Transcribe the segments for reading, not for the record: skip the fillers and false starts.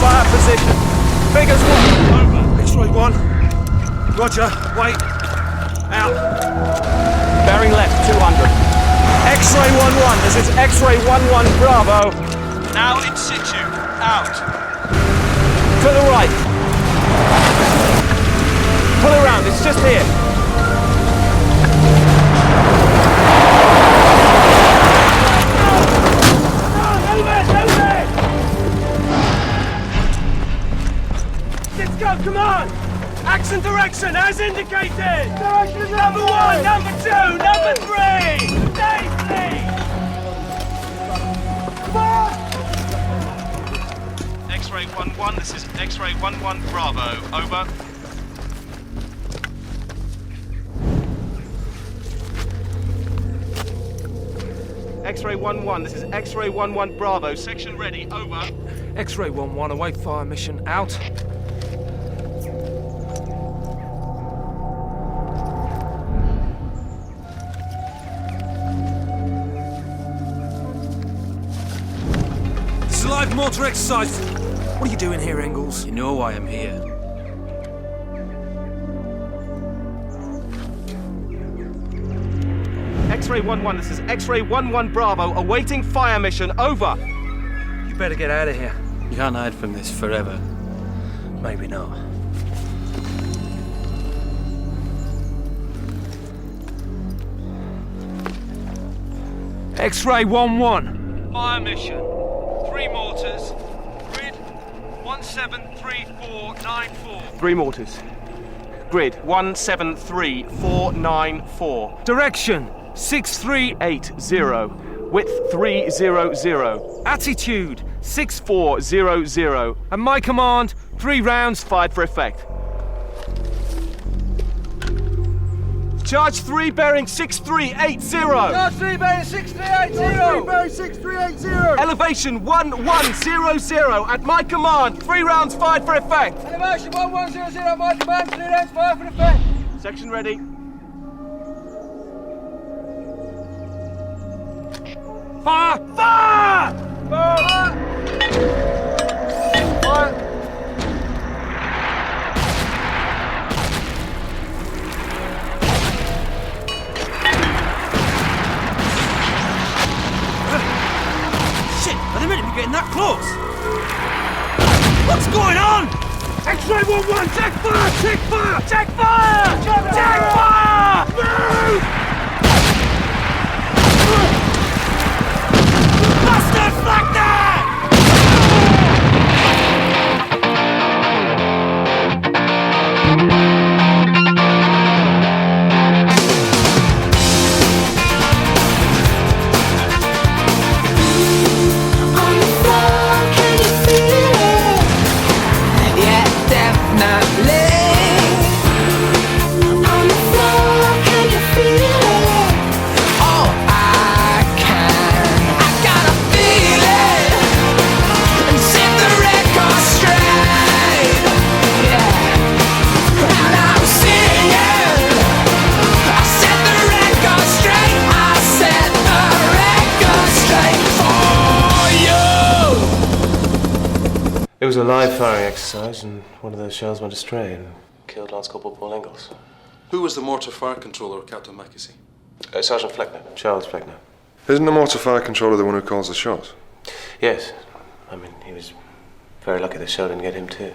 fire position. Figures 1. Over. X-ray 1. Roger. Wait. Out. Bearing left, 200. X-ray 1-1. This is X-ray 1-1 Bravo. Now in situ. Out. To the right. Pull around, it's just here. Come on! Action direction, as indicated! Direction number 1, number 2, number 3! Stay, please! Come on! X-ray 1-1, this is X-ray 1-1 Bravo. Over. X-ray 1-1, this is X-ray 1-1 Bravo. Section ready. Over. X-ray 1-1, await fire mission, out. Live mortar exercise. What are you doing here, Engels? You know why I'm here. X-ray 1-1, this is X-ray 1-1 Bravo, awaiting fire mission. Over. You better get out of here. You can't hide from this forever. Maybe not. X-ray 1-1. Fire mission. 3 mortars. Grid 173494. 3 mortars. Grid 173494. Direction 6380. Width 300. Attitude 6400. and my command 3 rounds. Fired for effect. Charge 3 bearing 6380. Charge 3 bearing 6380. Elevation 1100. At my command, 3 rounds fired for effect. Elevation 1100, my command, 3 rounds fire for effect. Section ready. Fire! Fire! Fire! Fire. Shit! Are they meant to be getting that close? What's going on? X-ray 1-1, check fire! Check fire! Check fire! Check fire! Move! Bastard flag there! It was a live firing exercise, and one of those shells went astray and killed Lance Corporal Paul Ingalls. Who was the mortar fire controller, Captain Mackesy? Sergeant Fleckner, Charles Fleckner. Isn't the mortar fire controller the one who calls the shots? Yes. I mean, he was very lucky the shell didn't get him too.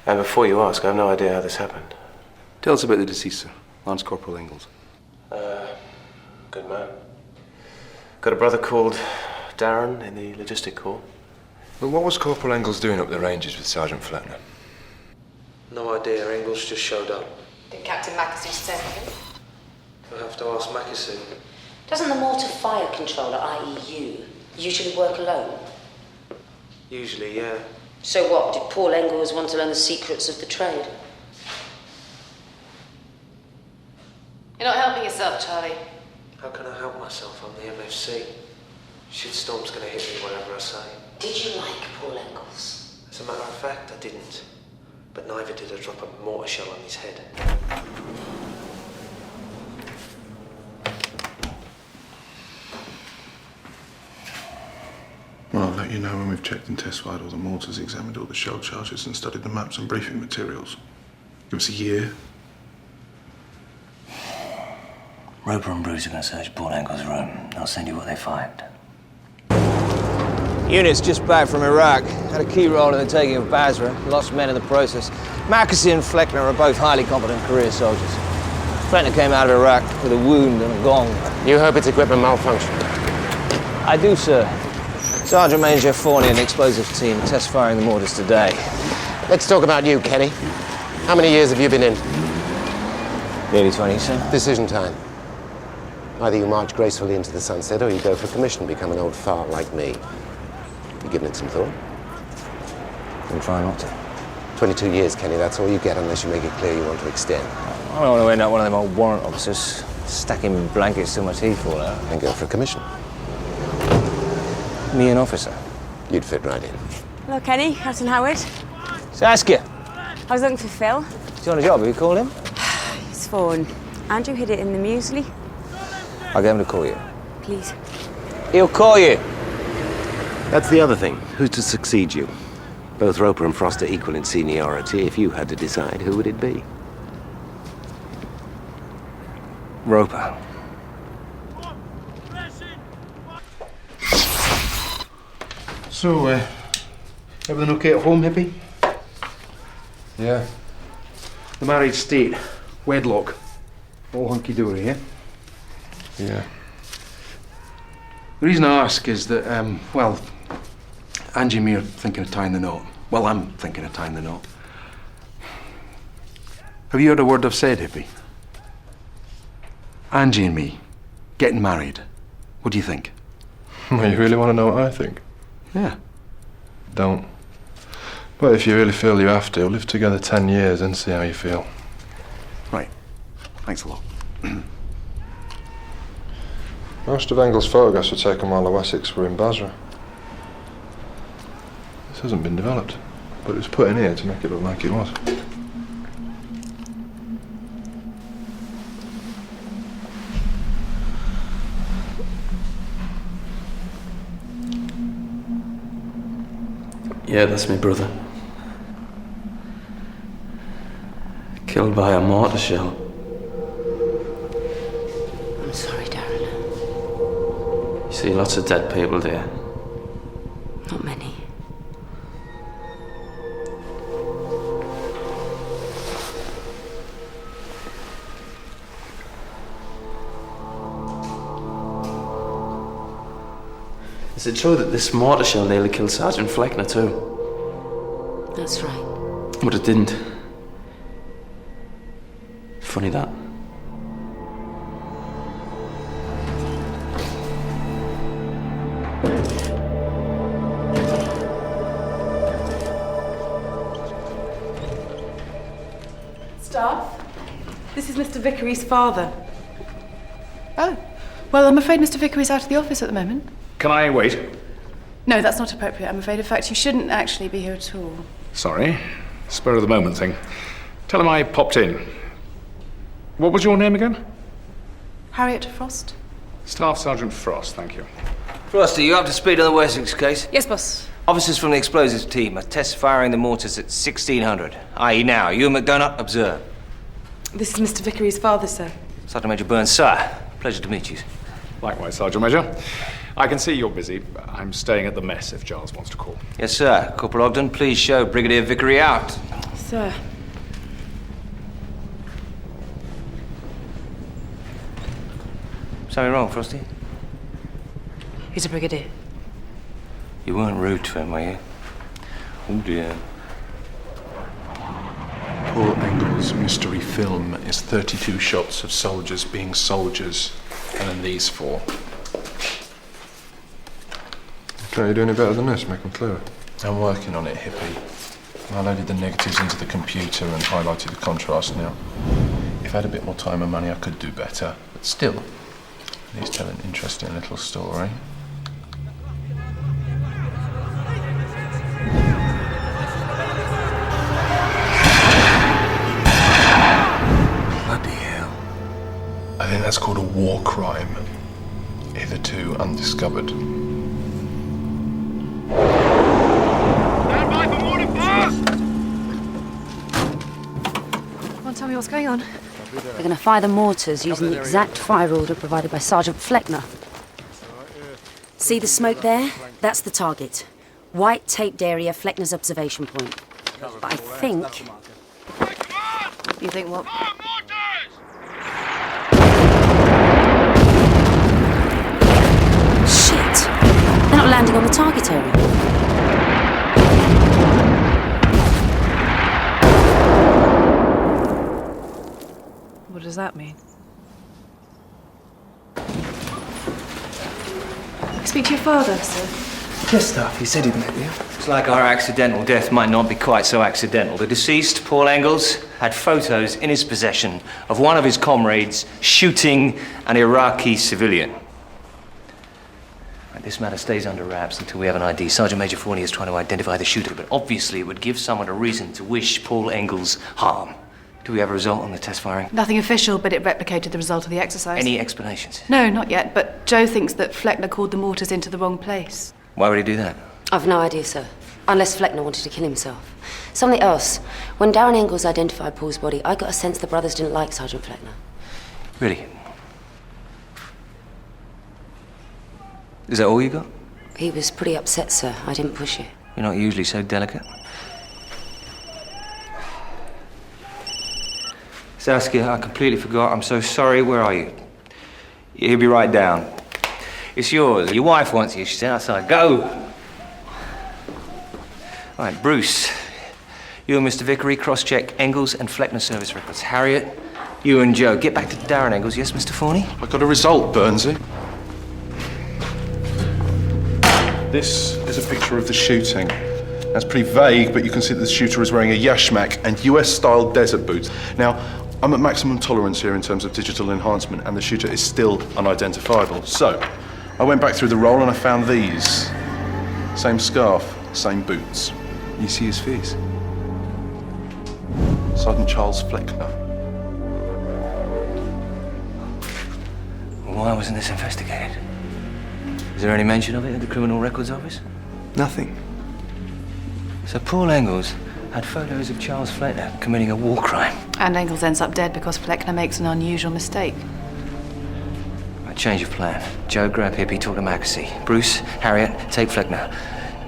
And before you ask, I have no idea how this happened. Tell us about the deceased, sir. Lance Corporal Ingalls. Good man. Got a brother called Darren in the Logistic Corps. Well, what was Corporal Ingalls doing up the ranges with Sergeant Fleckner? No idea. Ingalls just showed up. Did Captain Mackesy send him? You'll have to ask Mackesy. Doesn't the mortar fire controller, i.e. you, usually work alone? Usually, yeah. So what, did Paul Ingalls want to learn the secrets of the trade? You're not helping yourself, Charlie. How can I help myself? I'm the MFC. Shitstorm's gonna hit me whatever I say. Did you like Paul Ingalls? As a matter of fact, I didn't. But neither did I drop a mortar shell on his head. Well, I'll let you know when we've checked and test-fired all the mortars, examined all the shell charges and studied the maps and briefing materials? Give us a year. Roper and Bruce are going to search Paul Engle's room. They'll send you what they find. Units just back from Iraq. Had a key role in the taking of Basra. Lost men in the process. Mackesy and Fleckner are both highly competent career soldiers. Fleckner came out of Iraq with a wound and a gong. You hope its equipment malfunctioned? I do, sir. Sergeant Major Forney and the explosives team are test firing the mortars today. Let's talk about you, Kenny. How many years have you been in? Nearly 20, sir. Decision time. Either you march gracefully into the sunset or you go for commission, become an old fart like me. You given it some thought? I'm trying not to. 22 years, Kenny, that's all you get unless you make it clear you want to extend. I don't want to end up one of them old warrant officers stacking blankets till my teeth fall out. And go for a commission. Me an officer? You'd fit right in. Hello, Kenny. Captain Howard. Saskia. I was looking for Phil. He's on a job. Have you called him? His phone. Andrew hid it in the muesli. I'll get him to call you. Please. He'll call you. That's the other thing. Who's to succeed you? Both Roper and Frost are equal in seniority. If you had to decide, who would it be? Roper. So, everything okay at home, Hippie? Yeah. The married state, wedlock, all hunky-dory, eh? Yeah. The reason I ask is that, well, Angie and me are thinking of tying the knot. Well, I'm thinking of tying the knot. Have you heard a word I've said, Hippie? Angie and me, getting married. What do you think? Well, you really want to know what I think? Yeah. Don't. But if you really feel you have to, live together 10 years and see how you feel. Right. Thanks a lot. Most of Engle's photographs were taken while the Wessex were in Basra. This hasn't been developed, but it was put in here to make it look like it was. Yeah, that's my brother. Killed by a mortar shell. I'm sorry, Darren. You see lots of dead people, dear. Not many. Is it true that this mortar shell nearly killed Sergeant Fleckner too? That's right. But it didn't. Funny that. Staff, this is Mr. Vickery's father. Oh, well, I'm afraid Mr. Vickery's out of the office at the moment. Can I wait? No, that's not appropriate, I'm afraid. In fact, you shouldn't actually be here at all. Sorry. Spur of the moment thing. Tell him I popped in. What was your name again? Harriet Frost? Staff Sergeant Frost, thank you. Frost, are you up to speed on the Wessex case? Yes, boss. Officers from the explosives team are test firing the mortars at 1600, i.e. now. You and McDonough observe. This is Mr. Vickery's father, sir. Sergeant Major Burns, sir. Pleasure to meet you. Likewise, Sergeant Major. I can see you're busy. I'm staying at the mess if Giles wants to call. Yes, sir. Corporal Ogden, please show Brigadier Vickery out. Sir. Something wrong, Frosty? He's a brigadier. You weren't rude to him, were you? Oh, dear. Paul Engle's mystery film is 32 shots of soldiers being soldiers, and then these 4. Can't you do any better than this? Make them clearer. I'm working on it, Hippie. I loaded the negatives into the computer and highlighted the contrast now. If I had a bit more time and money, I could do better. But still, at least tell an interesting little story. Bloody hell. I think that's called a war crime. Hitherto undiscovered. Hang on. They're going to fire the mortars using the exact fire order provided by Sergeant Fleckner. See the smoke there? That's the target. White taped area, Fleckner's observation point. But I think... You think what? Shit! They're not landing on the target area. What does that mean? Speak to your father, sir. Yes, Staff. He said he'd met you. Looks like our accidental death might not be quite so accidental. The deceased, Paul Engels, had photos in his possession of one of his comrades shooting an Iraqi civilian. This matter stays under wraps until we have an ID. Sergeant Major Forney is trying to identify the shooter, but obviously it would give someone a reason to wish Paul Engels harm. Do we have a result on the test firing? Nothing official, but it replicated the result of the exercise. Any explanations? No, not yet, but Joe thinks that Fleckner called the mortars into the wrong place. Why would he do that? I've no idea, sir. Unless Fleckner wanted to kill himself. Something else. When Darren Engels identified Paul's body, I got a sense the brothers didn't like Sergeant Fleckner. Really? Is that all you got? He was pretty upset, sir. I didn't push it. You're not usually so delicate. Saskia, I completely forgot. I'm so sorry. Where are you? He'll be right down. It's yours. Your wife wants you. She's outside. Go! All right, Bruce. You and Mr. Vickery cross-check Engels and Fleckner service records. Harriet, you and Joe, get back to Darren Engels. Yes, Mr. Forney? I got a result, Burnsy. This is a picture of the shooting. That's pretty vague, but you can see that the shooter is wearing a yashmak and US-style desert boots. Now, I'm at maximum tolerance here in terms of digital enhancement, and the shooter is still unidentifiable. So, I went back through the roll and I found these. Same scarf, same boots. You see his face? Sergeant Charles Fleckner. Why wasn't this investigated? Is there any mention of it at the Criminal Records Office? Nothing. So Paul Engels had photos of Charles Fleckner committing a war crime. And Engels ends up dead because Fleckner makes an unusual mistake. Right, change of plan. Joe, grab Hippie, talk to Mackesy. Bruce, Harriet, take Fleckner.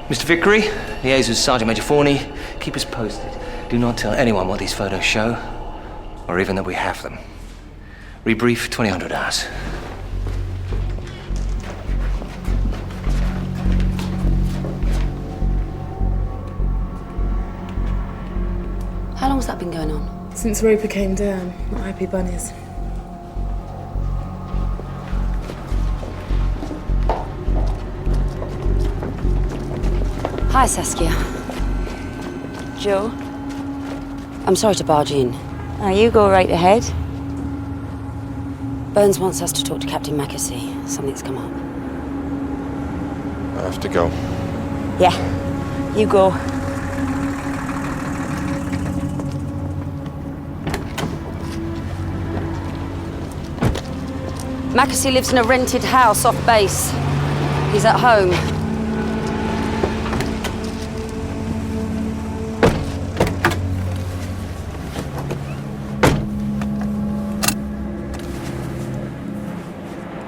Mr. Vickery, liaise with Sergeant Major Forney. Keep us posted. Do not tell anyone what these photos show, or even that we have them. Rebrief 2000 hours. How long has that been going on? Since Roper came down, not happy bunnies. Hi, Saskia. Joe? I'm sorry to barge in. Now you go right ahead. Burns wants us to talk to Captain Mackesy. Something's come up. I have to go. Yeah, you go. Mackesy lives in a rented house off base. He's at home.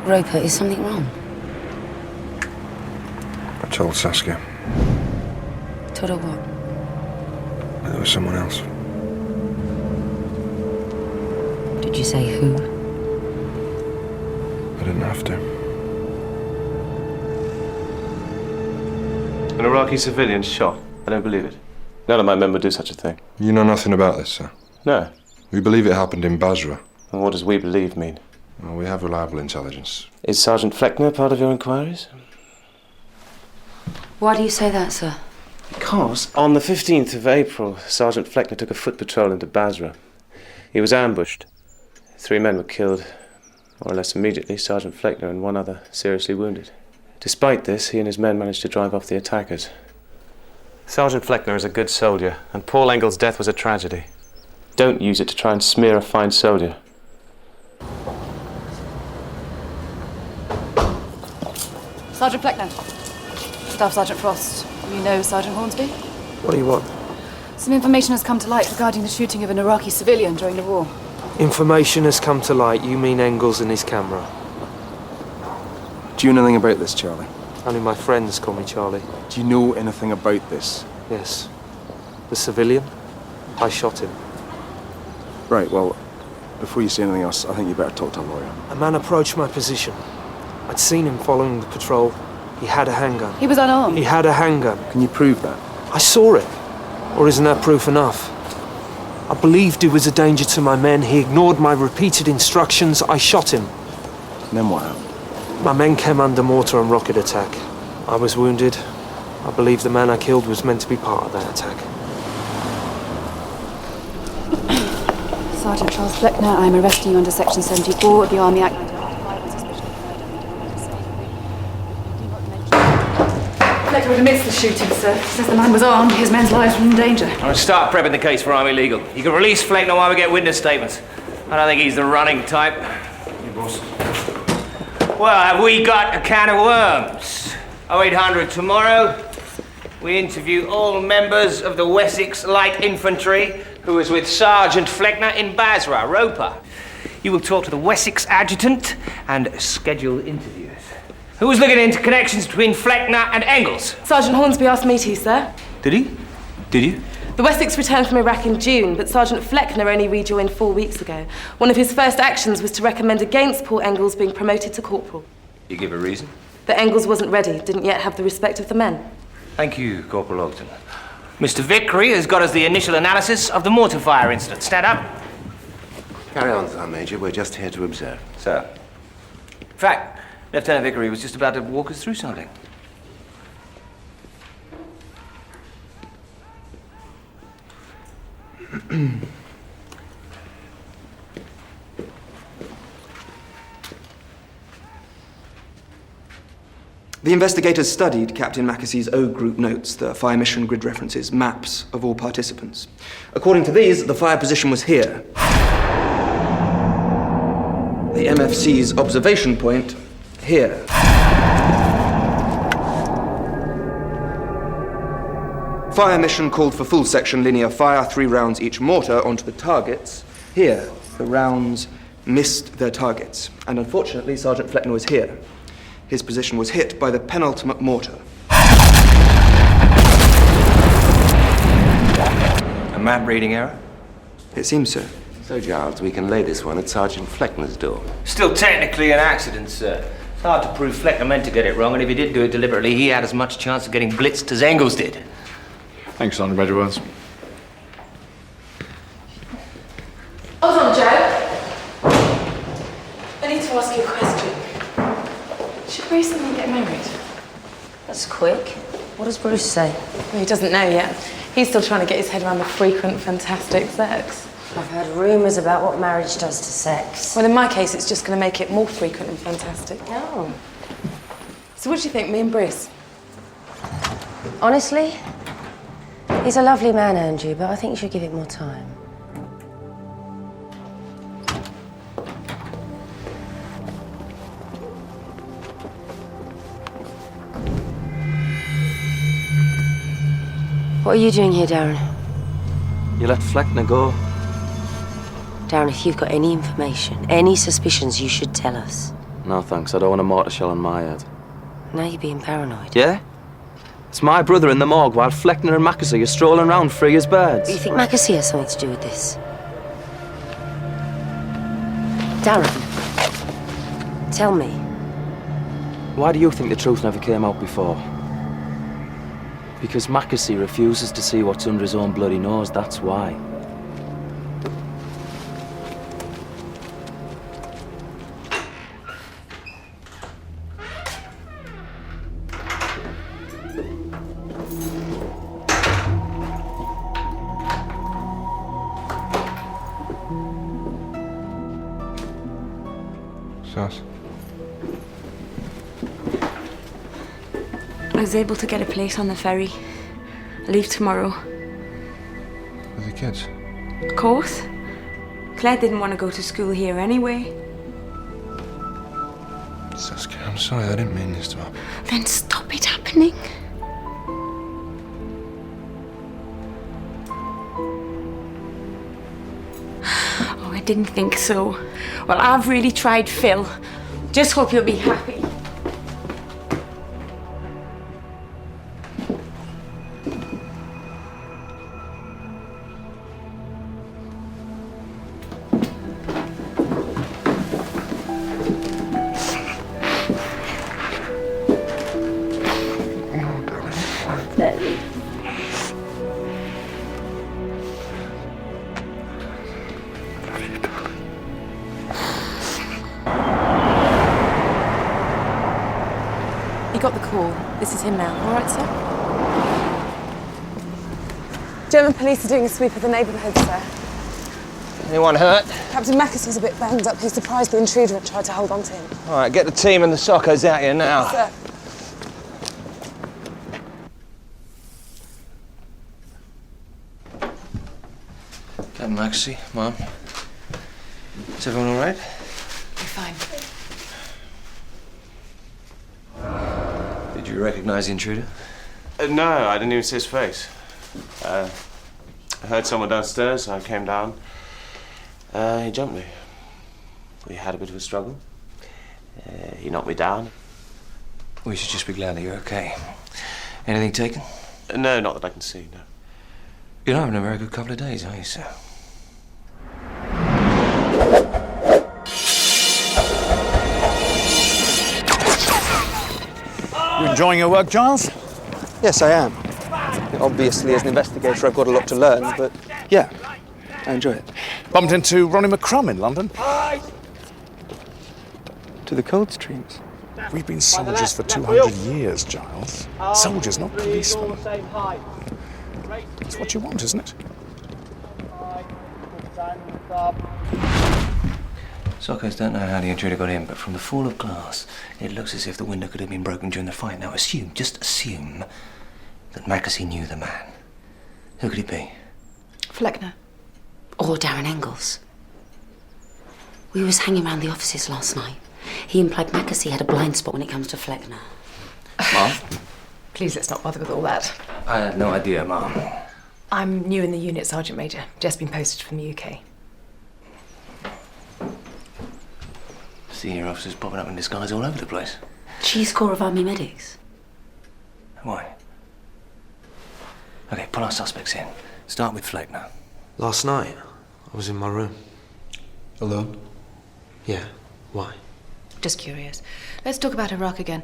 Roper, is something wrong? I told Saskia. Told her what? There was someone else. Did you say who? I didn't have to. An Iraqi civilian shot. I don't believe it. None of my men would do such a thing. You know nothing about this, sir? No. We believe it happened in Basra. And what does we believe mean? Well, we have reliable intelligence. Is Sergeant Fleckner part of your inquiries? Why do you say that, sir? Because on the 15th of April, Sergeant Fleckner took a foot patrol into Basra. He was ambushed. 3 men were killed, more or less immediately, Sergeant Fleckner and 1 other seriously wounded. Despite this, he and his men managed to drive off the attackers. Sergeant Fleckner is a good soldier, and Paul Engels' death was a tragedy. Don't use it to try and smear a fine soldier. Sergeant Fleckner. Staff Sergeant Frost. You know Sergeant Hornsby? What do you want? Some information has come to light regarding the shooting of an Iraqi civilian during the war. Information has come to light. You mean Engels and his camera? Do you know anything about this, Charlie? Only my friends call me Charlie. Do you know anything about this? Yes. The civilian? I shot him. Right, well, before you say anything else, I think you better talk to a lawyer. A man approached my position. I'd seen him following the patrol. He had a handgun. He was unarmed. He had a handgun. Can you prove that? I saw it. Or isn't that proof enough? I believed he was a danger to my men. He ignored my repeated instructions. I shot him. And then what happened? My men came under mortar and rocket attack. I was wounded. I believe the man I killed was meant to be part of that attack. Sergeant Charles Fleckner, I'm arresting you under Section 74 of the Army Act. Fleckner admits the shooting, sir. He says the man was armed. His men's lives were in danger. I'll start prepping the case for Army Legal. You can release Fleckner while we get witness statements. I don't think he's the running type. You boss. Well, have we got a can of worms? 0800 tomorrow. We interview all members of the Wessex Light Infantry who was with Sergeant Fleckner in Basra, Roper. You will talk to the Wessex adjutant and schedule interviews. Who was looking into connections between Fleckner and Engels? Sergeant Hornsby asked me to, sir. Did he? Did you? The Wessex returned from Iraq in June, but Sergeant Fleckner only rejoined 4 weeks ago. One of his first actions was to recommend against Paul Engels being promoted to corporal. You give a reason? That Engels wasn't ready, didn't yet have the respect of the men. Thank you, Corporal Ogden. Mr. Vickery has got us the initial analysis of the mortar fire incident. Stand up. Carry on, Sergeant Major. We're just here to observe. Sir. In fact, Lieutenant Vickery was just about to walk us through something. The investigators studied Captain Mackessy's O Group notes, the fire mission grid references, maps of all participants. According to these, the fire position was here. The MFC's observation point, here. Fire mission called for full section linear fire, 3 rounds each mortar onto the targets. Here, the rounds missed their targets. And unfortunately, Sergeant Fleckner was here. His position was hit by the penultimate mortar. A map reading error? It seems so. So, Giles, we can lay this one at Sergeant Fleckner's door. Still technically an accident, sir. It's hard to prove Fleckner meant to get it wrong, and if he did do it deliberately, he had as much chance of getting blitzed as Engels did. Thanks, Sergeant Major Wells. Hold on, Joe. I need to ask you a question. Should Bruce and me get married? That's quick. What does Bruce say? Well, he doesn't know yet. He's still trying to get his head around the frequent, fantastic sex. I've heard rumours about what marriage does to sex. Well, in my case, it's just going to make it more frequent and fantastic. Oh. So what do you think, me and Bruce? Honestly, he's a lovely man, Andrew, but I think you should give it more time. What are you doing here, Darren? You let Fleckner go. Darren, if you've got any information, any suspicions, you should tell us. No, thanks. I don't want a mortar shell on my head. Now you're being paranoid. Yeah? It's my brother in the morgue while Fleckner and Mackesy are strolling around free as birds. You think Mackesy has something to do with this? Darren, tell me. Why do you think the truth never came out before? Because Mackesy refuses to see what's under his own bloody nose, that's why. Sus. I was able to get a place on the ferry. I leave tomorrow. With the kids? Of course. Claire didn't want to go to school here anyway. Saskia, I'm sorry, I didn't mean this to happen. Then stop it happening. Oh, and didn't think so. Well, I've really tried, Phil. Just hope you'll be happy. You got the call. This is him now. All right, sir? German police are doing a sweep of the neighbourhood, sir. Anyone hurt? Captain Mackessy's a bit banged up. He's surprised the intruder had tried to hold on to him. All right, get the team and the soccos out here now. Sir. Captain Mackesy, Mom. Is everyone all right? We're fine. Did you recognize the intruder? No, I didn't even see his face. I heard someone downstairs, I came down. He jumped me. We had a bit of a struggle. He knocked me down. We should just be glad that you're okay. Anything taken? No, not that I can see, no. You're not having a very good couple of days, are you, sir? You enjoying your work, Giles? Yes, I am. Obviously, as an investigator, I've got a lot to learn, but yeah, I enjoy it. Bumped into Ronnie McCrum in London. To the Coldstreams. We've been soldiers for 200 years, Giles. Soldiers, not policemen. It's what you want, isn't it? Soccos don't know how the intruder got in, but from the fall of glass, it looks as if the window could have been broken during the fight. Now assume, just assume, that Mackesy knew the man. Who could it be? Fleckner. Or Darren Engels. We was hanging around the offices last night. He implied Mackesy had a blind spot when it comes to Fleckner. Mom? Please, let's not bother with all that. I had no idea, Mom. I'm new in the unit, Sergeant Major. Just been posted from the UK. Senior officers popping up in disguise all over the place. Chief Corps of Army Medics. Why? Okay, pull our suspects in. Start with Fleckner. Last night, I was in my room. Alone? Yeah. Why? Just curious. Let's talk about Iraq again.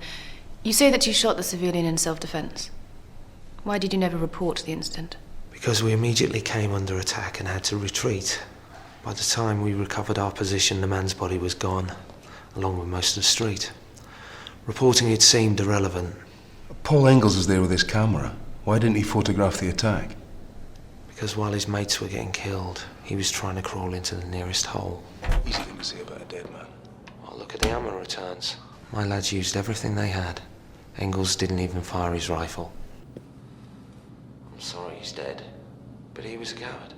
You say that you shot the civilian in self-defense. Why did you never report the incident? Because we immediately came under attack and had to retreat. By the time we recovered our position, the man's body was gone, along with most of the street. Reporting it seemed irrelevant. Paul Engels is there with his camera. Why didn't he photograph the attack? Because while his mates were getting killed, he was trying to crawl into the nearest hole. Easy thing to say about a dead man. Well, look at the ammo returns. My lads used everything they had. Engels didn't even fire his rifle. I'm sorry he's dead, but he was a coward.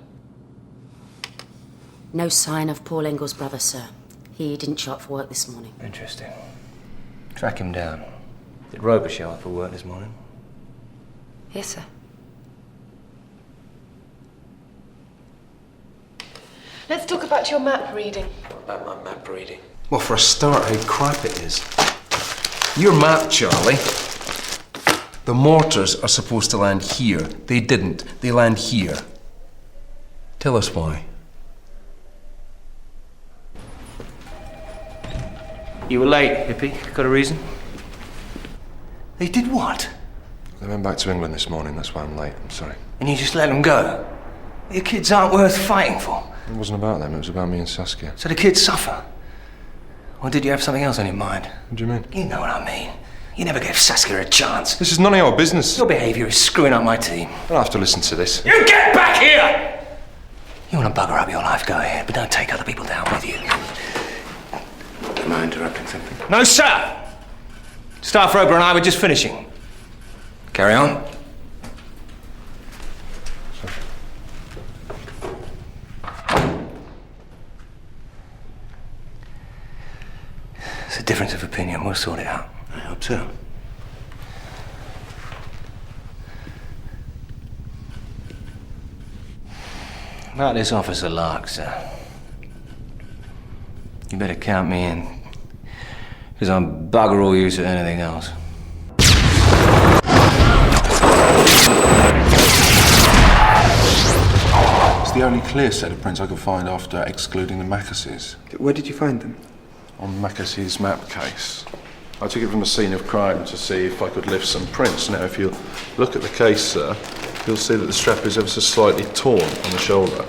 No sign of Paul Engels' brother, sir. He didn't show up for work this morning. Interesting. Track him down. Did Roper show up for work this morning? Yes, sir. Let's talk about your map reading. What about my map reading? Well, for a start, how crap it is. Your map, Charlie. The mortars are supposed to land here. They didn't. They land here. Tell us why. You were late, hippie. Got a reason? They did what? They went back to England this morning, that's why I'm late. I'm sorry. And you just let them go? Your kids aren't worth fighting for. It wasn't about them, it was about me and Saskia. So the kids suffer? Or did you have something else on your mind? What do you mean? You know what I mean. You never gave Saskia a chance. This is none of your business. Your behaviour is screwing up my team. I'll have to listen to this. You get back here! You want to bugger up your life, go ahead, but don't take other people down with you. Am I interrupting something? No, sir! Staff Roper and I were just finishing. Carry on. It's a difference of opinion. We'll sort it out. I hope so. About this officer Lark, sir. You better count me in. Because I'm bugger all use at anything else. It's the only clear set of prints I could find after excluding the Macasseys. Where did you find them? On Macassey's map case. I took it from the scene of crime to see if I could lift some prints. Now, if you look at the case, sir, you'll see that the strap is ever so slightly torn on the shoulder.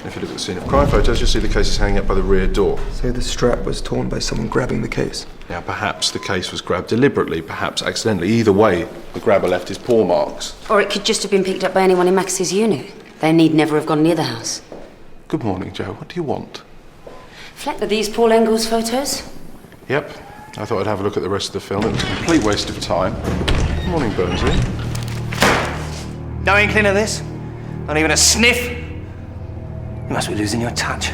If you look at the scene of crime photos, you'll see the case is hanging up by the rear door. So the strap was torn by someone grabbing the case? Now, perhaps the case was grabbed deliberately, perhaps accidentally. Either way, the grabber left his paw marks. Or it could just have been picked up by anyone in Max's unit. They need never have gone near the house. Good morning, Joe. What do you want? Fleck, are these Paul Engels photos? Yep. I thought I'd have a look at the rest of the film. It was a complete waste of time. Good morning, Burnsy. No inkling of this? Not even a sniff? You must be losing your touch.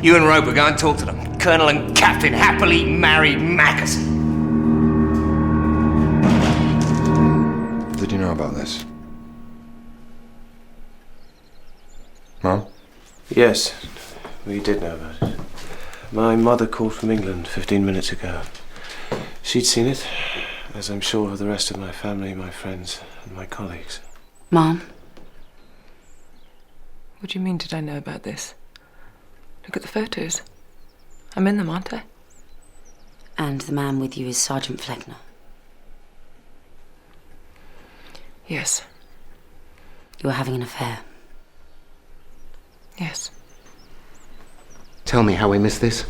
You and Roper go and talk to them. Colonel and Captain happily married Macassey. Did you know about this? Mum? Yes, we did know about it. My mother called from England 15 minutes ago. She'd seen it, as I'm sure of the rest of my family, my friends, and my colleagues. Mom? What do you mean, did I know about this? Look at the photos. I'm in them, aren't I? And the man with you is Sergeant Fleckner. Yes. You were having an affair. Yes. Tell me how we missed this.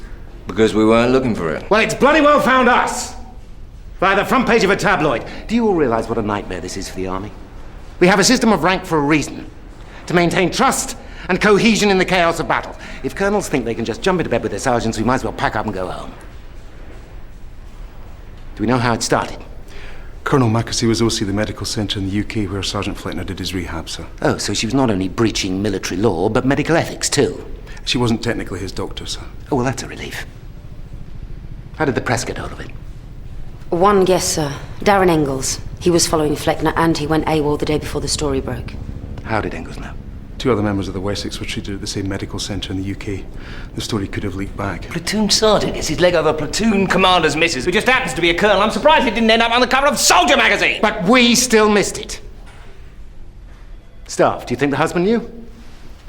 Because we weren't looking for it. Well, it's bloody well found us! Via the front page of a tabloid. Do you all realise what a nightmare this is for the army? We have a system of rank for a reason. To maintain trust and cohesion in the chaos of battle. If colonels think they can just jump into bed with their sergeants, we might as well pack up and go home. Do we know how it started? Colonel Macassey was OC the medical centre in the UK where Sergeant Fleckner did his rehab, sir. Oh, so she was not only breaching military law, but medical ethics too. She wasn't technically his doctor, sir. Oh, well, that's a relief. How did the press get hold of it? One guess, sir. Darren Engels. He was following Fleckner and he went AWOL the day before the story broke. How did Engels know? 2 other members of the Wessex were treated at the same medical centre in the UK. The story could have leaked back. Platoon sergeant gets his leg over platoon commander's missus, who just happens to be a colonel. I'm surprised it didn't end up on the cover of Soldier magazine. But we still missed it. Staff, do you think the husband knew?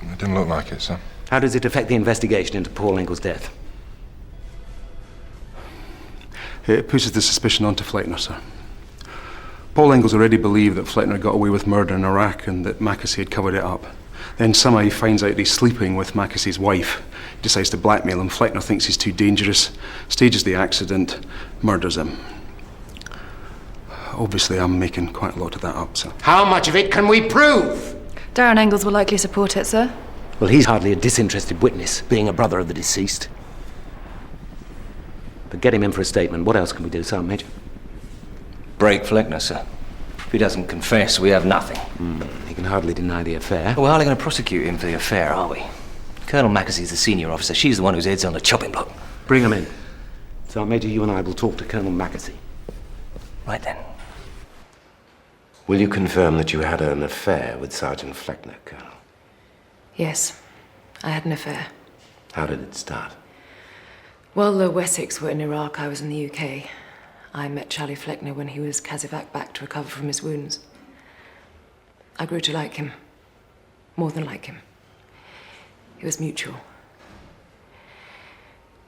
It didn't look like it, sir. How does it affect the investigation into Paul Engels' death? It pushes the suspicion onto Fleckner, sir. Paul Engels already believed that Fleckner got away with murder in Iraq and that Macassey had covered it up. Then somehow he finds out he's sleeping with Macassey's wife. He decides to blackmail him. Fleckner thinks he's too dangerous, stages the accident, murders him. Obviously, I'm making quite a lot of that up, sir. How much of it can we prove? Darren Engels will likely support it, sir. Well, he's hardly a disinterested witness, being a brother of the deceased. But get him in for a statement. What else can we do, Sergeant Major? Break Fleckner, sir. If he doesn't confess, we have nothing. He can hardly deny the affair. We're hardly going to prosecute him for the affair, are we? Colonel Macassey's the senior officer. She's the one whose head's on the chopping block. Bring him in. Sergeant Major, you and I will talk to Colonel Macassey. Right then. Will you confirm that you had an affair with Sergeant Fleckner, Colonel? Yes, I had an affair. How did it start? While the Wessex were in Iraq, I was in the UK. I met Charlie Fleckner when he was casevac'd back to recover from his wounds. I grew to like him. More than like him. It was mutual.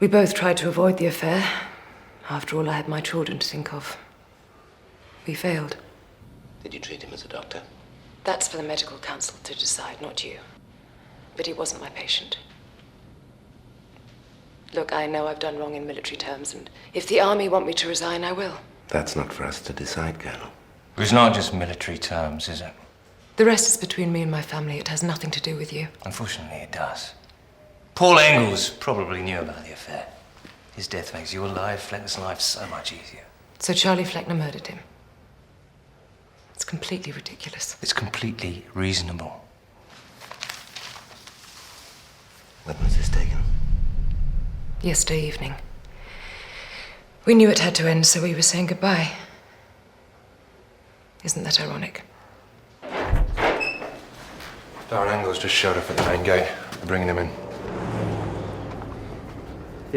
We both tried to avoid the affair. After all, I had my children to think of. We failed. Did you treat him as a doctor? That's for the medical council to decide, not you. But he wasn't my patient. Look, I know I've done wrong in military terms, and if the army want me to resign, I will. That's not for us to decide, Colonel. It's not just military terms, is it? The rest is between me and my family. It has nothing to do with you. Unfortunately, it does. Paul Engels probably knew about the affair. His death makes your life, Fleckner's life, so much easier. So Charlie Fleckner murdered him. It's completely ridiculous. It's completely reasonable. When was this taken? Yesterday evening. We knew it had to end, so we were saying goodbye. Isn't that ironic? Darren Engels just showed up at the main gate. We're bringing him in.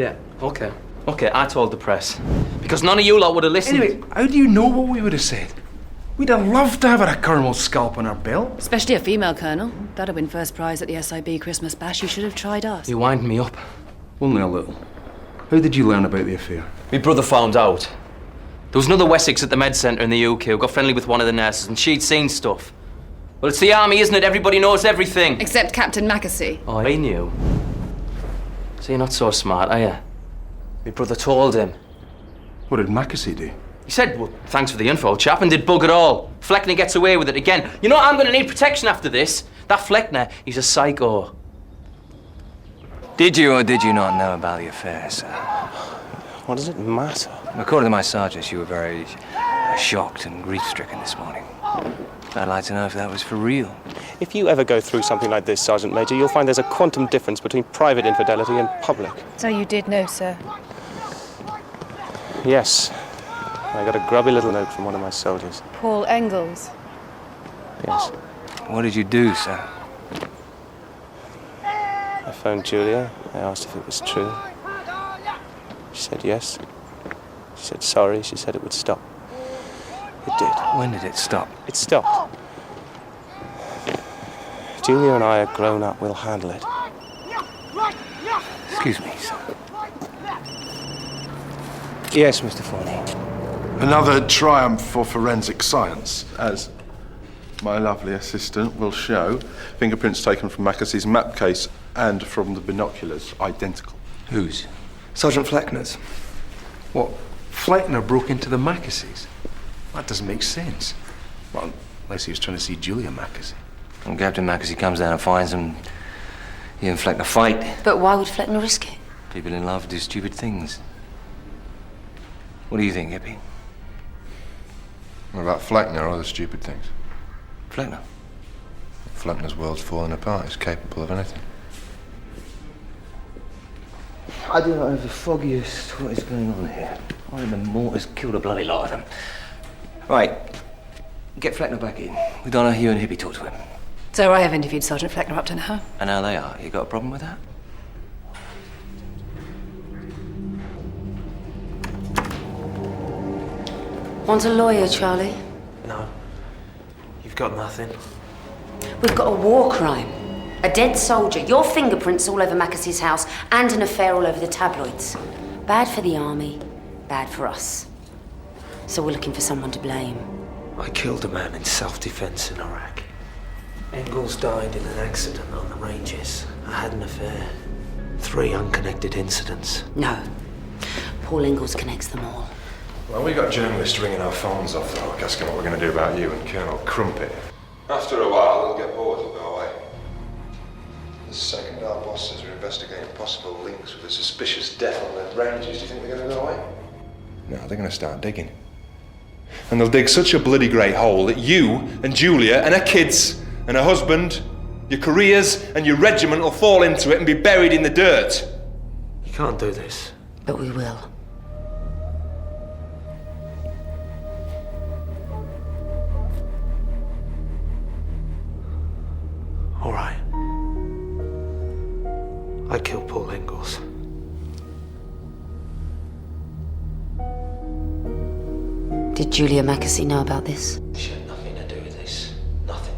Yeah, okay. Okay, I told the press. Because none of you lot would have listened. Anyway, how do you know what we would have said? We'd have loved to have a colonel's scalp on our belt. Especially a female colonel. That'd win first prize at the SIB Christmas bash. You should have tried us. You wind me up. Only a little. How did you learn about the affair? My brother found out. There was another Wessex at the med centre in the UK who got friendly with one of the nurses and she'd seen stuff. Well, it's the army, isn't it? Everybody knows everything. Except Captain Mackesy. Oh, he knew. So you're not so smart, are you? My brother told him. What did Mackesy do? He said, well, thanks for the info, chap, and did bug it all. Fleckner gets away with it again. You know, I'm going to need protection after this. That Fleckner, he's a psycho. Did you or did you not know about the affair, sir? What does it matter? According to my sergeants, you were very shocked and grief-stricken this morning. I'd like to know if that was for real. If you ever go through something like this, Sergeant Major, you'll find there's a quantum difference between private infidelity and public. So you did know, sir? Yes. I got a grubby little note from one of my soldiers. Paul Engels? Yes. What did you do, sir? I phoned Julia. I asked if it was true. She said yes. She said sorry. She said it would stop. It did. When did it stop? It stopped. Julia and I are grown up. We'll handle it. Excuse me, sir. Yes, Mr. Forney. Another triumph for forensic science, as my lovely assistant will show. Fingerprints taken from Mackesy's map case and from the binoculars, identical. Whose? Sergeant Fleckner's. What? Fleckner broke into the Mackesy's? That doesn't make sense. Well, unless he was trying to see Julia Mackesy. When Captain Mackesy comes down and finds him, he and Fleckner fight. But why would Fleckner risk it? People in love do stupid things. What do you think, Hippie? What about Fleckner or other stupid things? Fleckner? Fleckner's world's falling apart. He's capable of anything. I do not have the foggiest what is going on here. I am the mortars killed a bloody lot of them. Right. Get Fleckner back in. We don't know you and Hippie talk to him. So I have interviewed Sergeant Fleckner up to now. And how they are. You got a problem with that? Want a lawyer, Charlie? No. You've got nothing. We've got a war crime. A dead soldier, your fingerprints all over Mackesy's house, and an affair all over the tabloids. Bad for the army, bad for us. So we're looking for someone to blame. I killed a man in self-defense in Iraq. Engels died in an accident on the ranges. I had an affair. 3 unconnected incidents. No. Paul Engels connects them all. Well, we got journalists ringing our phones off the hook, asking what we're going to do about you and Colonel Crumpet. After a while, they'll get bored, they'll go away. The second our bosses are investigating possible links with a suspicious death on the ranges, do you think they're going to go away? No, they're going to start digging. And they'll dig such a bloody great hole that you and Julia and her kids and her husband, your careers and your regiment will fall into it and be buried in the dirt. You can't do this. But we will. All right. I killed Paul Engels. Did Julia Mackesy know about this? She had nothing to do with this. Nothing.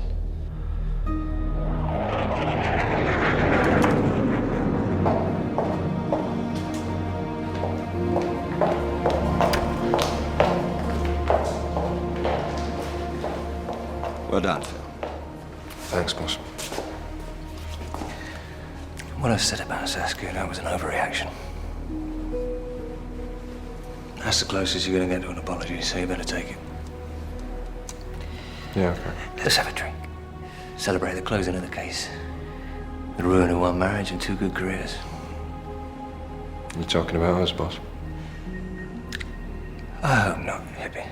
Well done, Phil. Thanks, boss. What I said about Saskia, that was an overreaction. That's the closest you're going to get to an apology, so you better take it. Yeah, okay. Let's have a drink. Celebrate the closing of the case. The ruin of one marriage and 2 good careers. You talking about us, boss? I hope not, Hippie.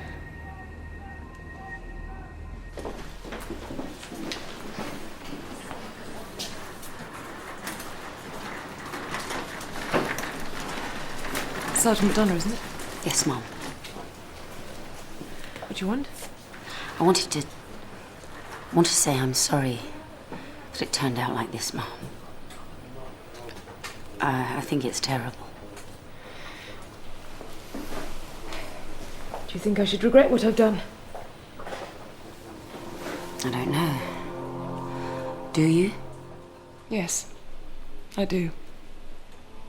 Sergeant McDonough, isn't it? Yes, Mum. What do you want? I wanted to say I'm sorry that it turned out like this, Mum. I think it's terrible. Do you think I should regret what I've done? I don't know. Do you? Yes, I do.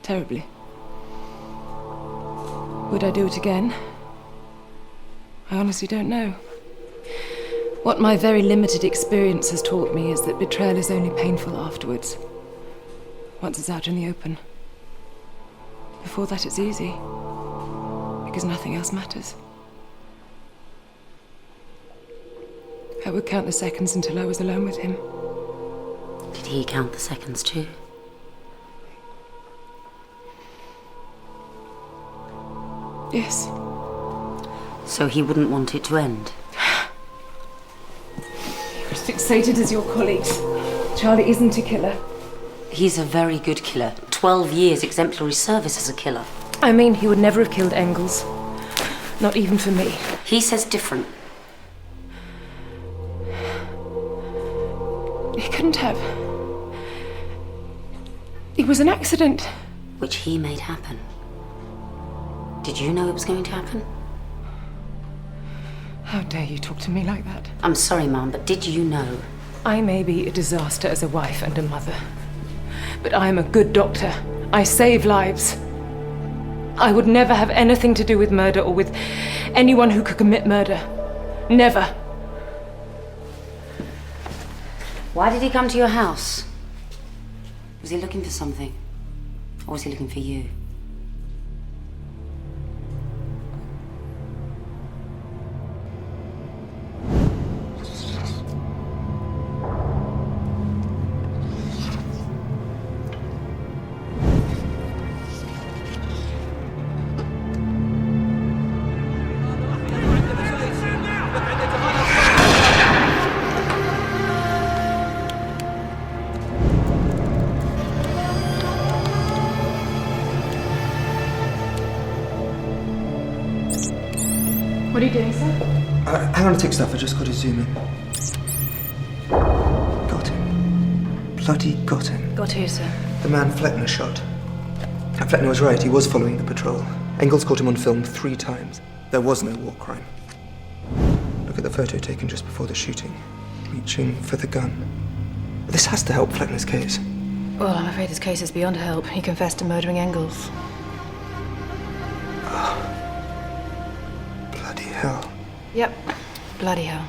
Terribly. Would I do it again? I honestly don't know. What my very limited experience has taught me is that betrayal is only painful afterwards. Once it's out in the open. Before that, it's easy. Because nothing else matters. I would count the seconds until I was alone with him. Did he count the seconds too? Yes. So he wouldn't want it to end? You're as fixated as your colleagues. Charlie isn't a killer. He's a very good killer. 12 years exemplary service as a killer. I mean, he would never have killed Engels. Not even for me. He says different. He couldn't have. It was an accident. Which he made happen. Did you know it was going to happen? How dare you talk to me like that? I'm sorry, Mum, but did you know? I may be a disaster as a wife and a mother. But I am a good doctor. I save lives. I would never have anything to do with murder or with anyone who could commit murder. Never. Why did he come to your house? Was he looking for something? Or was he looking for you? What are you doing, sir? Hang on a tick, stuff. I just got to zoom in. Got him. Bloody got him. Got who, sir? The man Fleckner shot. Fleckner was right. He was following the patrol. Engels caught him on film 3 times. There was no war crime. Look at the photo taken just before the shooting. Reaching for the gun. This has to help Fleckner's case. Well, I'm afraid his case is beyond help. He confessed to murdering Engels. Bloody hell. Yep. Bloody hell.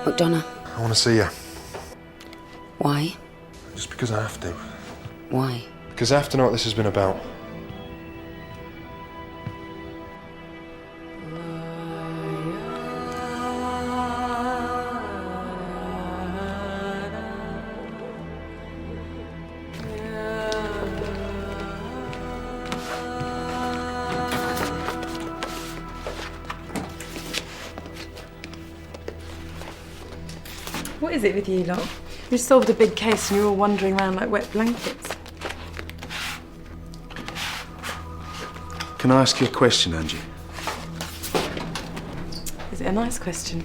McDonough. I want to see you. Why? Just because I have to. Why? Because I have to know what this has been about. What is it with you lot? You solved a big case and you're all wandering around like wet blankets. Can I ask you a question, Angie? Is it a nice question?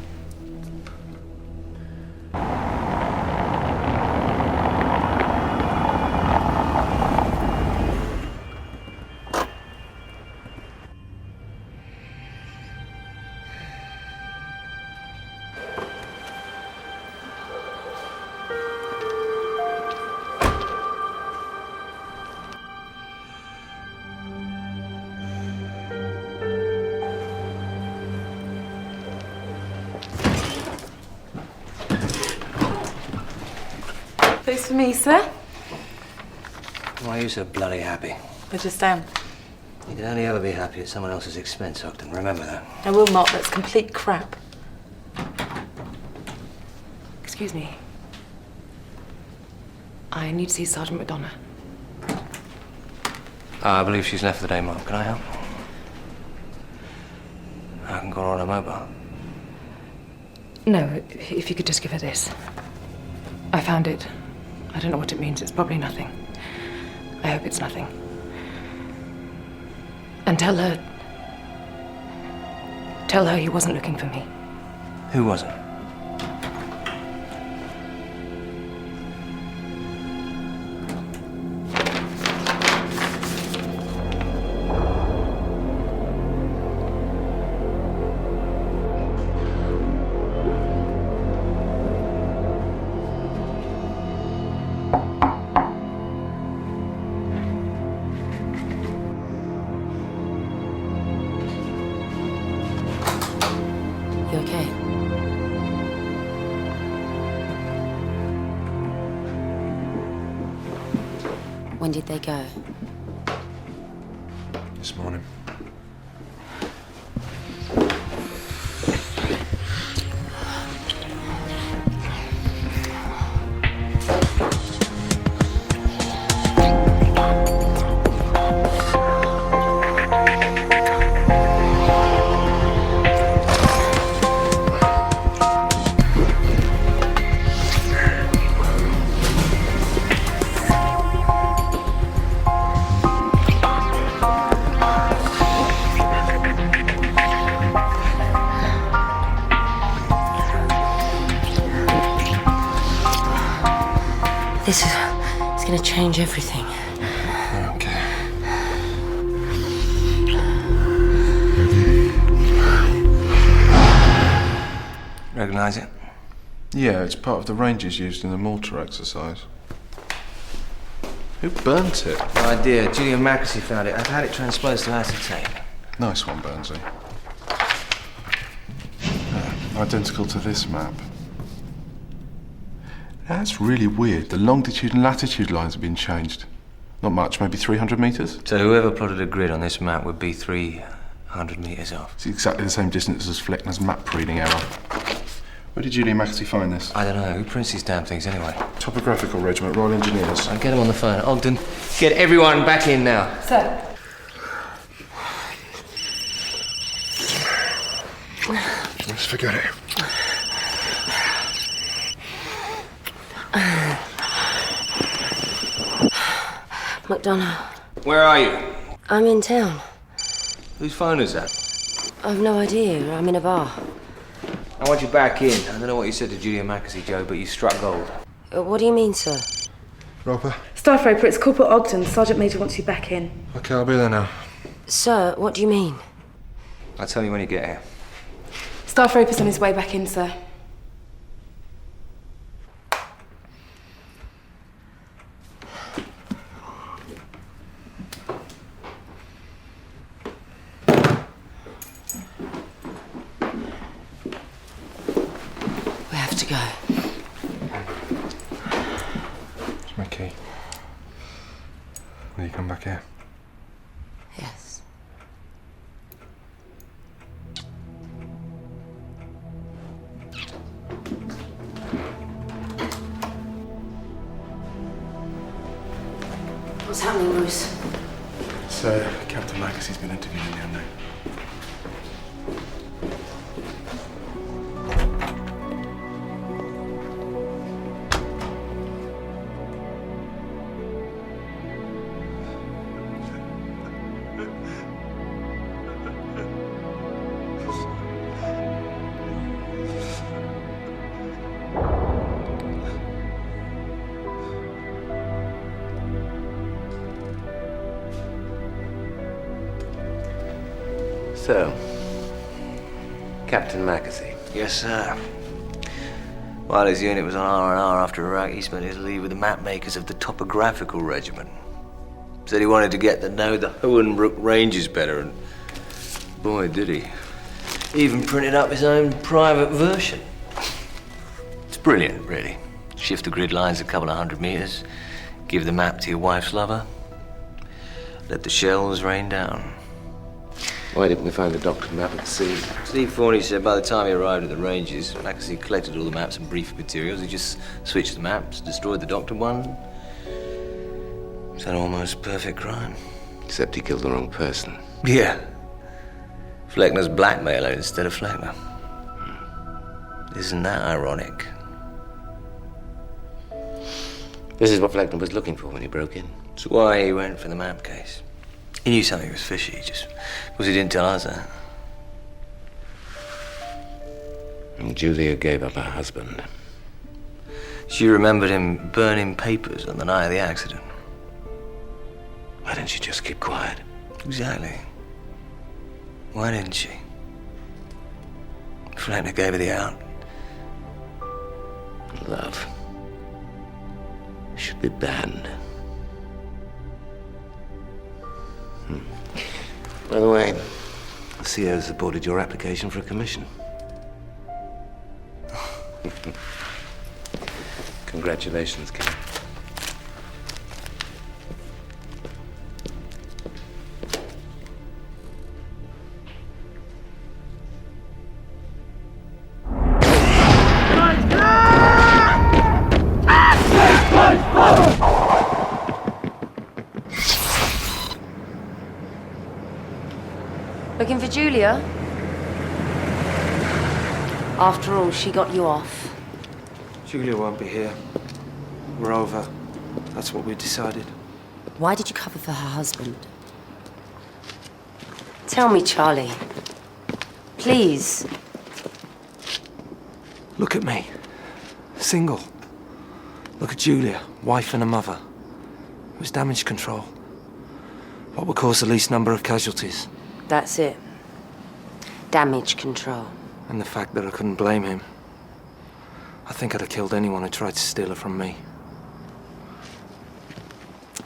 Place for me, sir. Why are you so bloody happy? I just am. You can only ever be happy at someone else's expense, Ogden. Remember that. I will not. That's complete crap. Excuse me. I need to see Sergeant McDonough. I believe she's left for the day, Mark. Can I help? I can call her on a mobile. No, if you could just give her this. I found it. I don't know what it means. It's probably nothing. I hope it's nothing. And tell her Tell her he wasn't looking for me. Who wasn't? You okay? When did they go? This morning. This is... it's gonna change everything. Okay. Recognize it? Yeah, it's part of the ranges used in the mortar exercise. Who burnt it? No idea. Julian Mackesy found it. I've had it transposed to acetate. Nice one, Burnsy. Identical to this map. That's really weird. The longitude and latitude lines have been changed. Not much, maybe 300 metres? So whoever plotted a grid on this map would be 300 metres off. It's exactly the same distance as Fleckner's map reading error. Where did Julian Mackesy find this? I don't know. Who prints these damn things anyway? Topographical Regiment, Royal Engineers. I'll get him on the phone. Ogden, get everyone back in now. Sir. Let's forget it. McDonough, Where are you? I'm in town. Whose phone is that? I've no idea. I'm in a bar. I want you back in. I don't know what you said to Julian Mackesy, Joe, but you struck gold. What do you mean, sir? Roper? Staff Roper, it's Corporal Ogden. Sergeant Major wants you back in. Okay, I'll be there now. Sir, what do you mean? I'll tell you when you get here. Staff Roper's on his way back in, sir. We have to go. It's my key. Will you come back here? Yes. What's happening, Bruce? So, Captain Mackesy's been interviewed in the unknown. So, Captain Mackesy. Yes, sir. While his unit was on R&R after Iraq, he spent his leave with the map makers of the Topographical Regiment. Said he wanted to get to know the Hohenbrook Ranges better, and boy, did he. Even printed up his own private version. It's brilliant, really. Shift the grid lines a couple of 100 meters, give the map to your wife's lover, let the shells rain down. Why didn't we find the doctored map at the scene? Steve Forney said by the time he arrived at the ranges, Mackesy collected all the maps and brief materials. He just switched the maps, destroyed the doctored one. It's an almost perfect crime. Except he killed the wrong person. Yeah. Fleckner's blackmailer instead of Fleckner. Isn't that ironic? This is what Fleckner was looking for when he broke in. That's why he went for the map case. He knew something was fishy, just because he didn't tell us that. And Julia gave up her husband. She remembered him burning papers on the night of the accident. Why didn't she just keep quiet? Exactly. Why didn't she? Fletner gave her the out. Love should be banned. By the way, the CEO supported your application for a commission. Congratulations, kid. Looking for Julia? After all, she got you off. Julia won't be here. We're over. That's what we decided. Why did you cover for her husband? Tell me, Charlie. Please. Look at me. Single. Look at Julia, wife and a mother. It was damage control. What would cause the least number of casualties? That's it. Damage control. And the fact that I couldn't blame him. I think I'd have killed anyone who tried to steal her from me.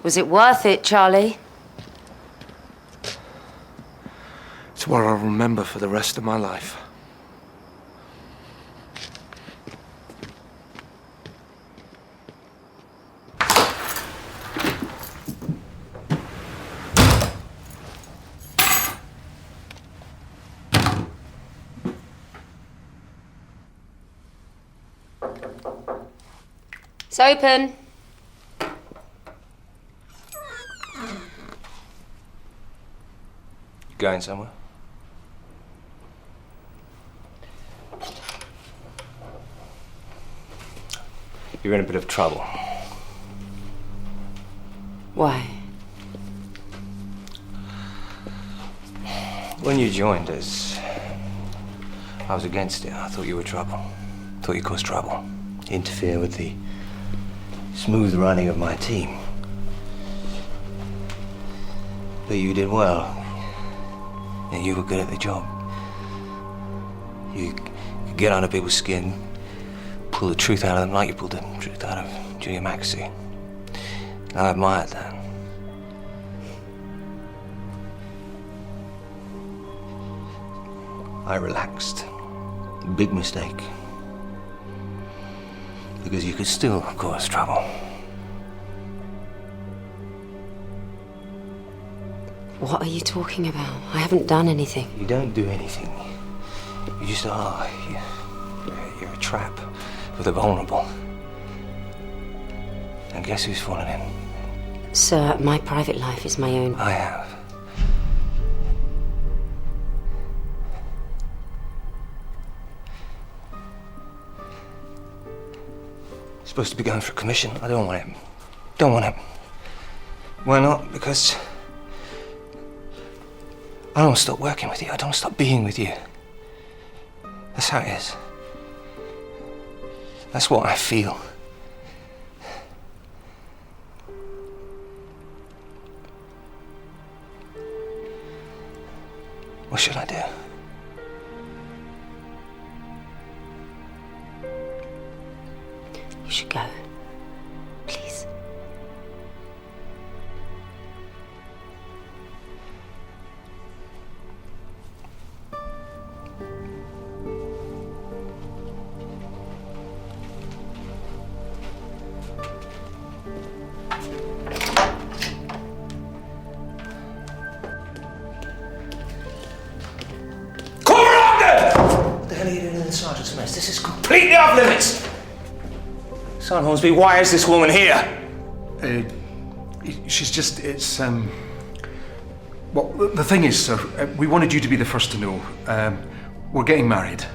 Was it worth it, Charlie? It's what I'll remember for the rest of my life. It's open. You going somewhere? You're in a bit of trouble. Why? When you joined us, I was against it. I thought you were trouble. Thought you caused trouble. Interfere with the smooth running of my team. But you did well. And you were good at the job. You could get under people's skin, pull the truth out of them like you pulled the truth out of Julia Mackesy. I admired that. I relaxed. Big mistake. Because you could still cause trouble. What are you talking about? I haven't done anything. You don't do anything. You just are. You're a trap for the vulnerable. And guess who's fallen in? Sir, my private life is my own. I have. Supposed to be going for a commission. I don't want him. Don't want him. Why not? Because I don't want to stop working with you. I don't want to stop being with you. That's how it is. That's what I feel. What should I do? You should go. Please. What the hell are you doing in the sergeant's mess? This is completely off limits! Sergeant Hornsby, why is this woman here? She's just, well, the thing is, sir, we wanted you to be the first to know. We're getting married.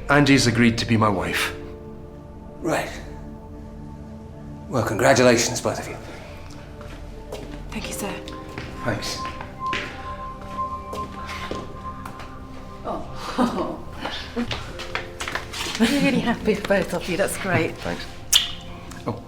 Angie's agreed to be my wife. Right. Well, congratulations, both of you. Thank you, sir. Thanks. Oh, I'm really happy for both of you. That's great. Thanks. Oh.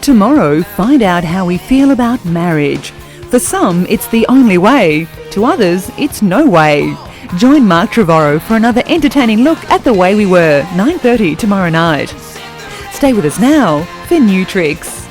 Tomorrow, find out how we feel about marriage. For some, it's the only way. To others, it's no way. Join Mark Trevorrow for another entertaining look at the way we were, 9:30 tomorrow night. Stay with us now for new tricks.